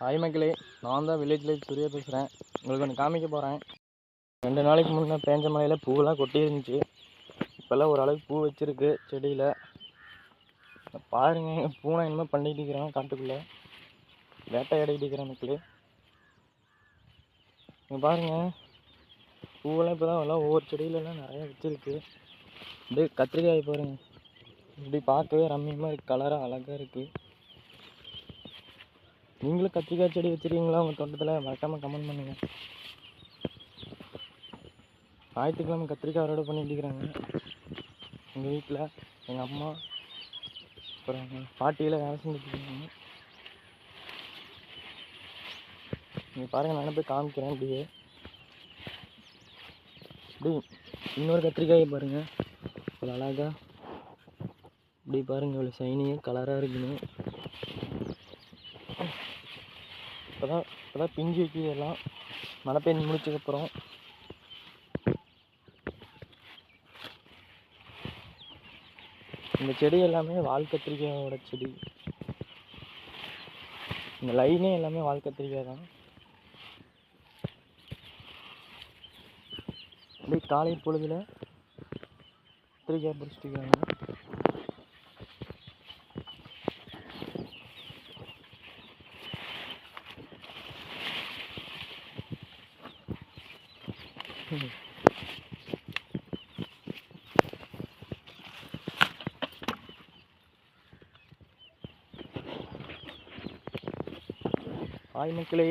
Hi மக்களே, நான் தான் வில்லேஜ் லைஃப் சூர்யா பேசுகிறேன். உங்களுக்கு ஒன்று காமிக்க போகிறேன். 2 நாளைக்கு முன்னே பேஞ்ச மழையில் பூவெல்லாம் கொட்டி இருந்துச்சு. இப்போல்லாம் ஓரளவுக்கு பூ வச்சுருக்கு செடியில். பாருங்கள், எங்கள் பூனை என்னமோ பண்ணிகிட்டு இருக்கிறான் காட்டுக்குள்ளே. வேட்டையாடிட்டு இருக்கிறேன் மக்களே. இங்கே பாருங்கள், பூவெல்லாம் இப்போ தான் எல்லாம் ஒவ்வொரு செடியிலலாம் நிறையா வச்சுருக்கு. அப்படியே கத்திரிக்காய் பாருங்கள், இப்படி பார்க்கவே ரம்மியமாக இருக்குது, கலராக அழகாக இருக்குது. நீங்களும் கத்திரிக்காய் செடி வச்சுருக்கீங்களா உங்கள் தோட்டத்தில்? மறக்காமல் கமெண்ட் பண்ணுங்கள். ஞாயிற்றுக்கிழமை கத்திரிக்காய் அறுவடை பண்ணிட்டு இருக்கிறாங்க எங்கள் வீட்டில். எங்கள் அம்மா அப்புறம் எங்கள் பாட்டியில் வேலை செஞ்சுட்ருக்காங்க. நீங்கள் பாருங்கள், நான் போய் காமிக்கிறேன். இப்படியே இப்படி இன்னொரு கத்திரிக்காயை பாருங்கள், ஒரு அழகாக இப்படி பாருங்கள், இவ்வளோ ஷைனியாக கலராக இருக்குன்னு. இப்போதான் பிஞ்சு வைக்கிது எல்லாம், மழை பெஞ்சு முடிச்சதுக்கப்புறம். இந்த செடி எல்லாமே வால் கத்திரிக்காயோட செடி. இந்த லைனே எல்லாமே வால் கத்திரிக்காய் தான். அப்படியே காலை பொழுதுல கத்திரிக்காய் பறிச்சுட்டு இருக்காங்க. ஹாய் மக்களே.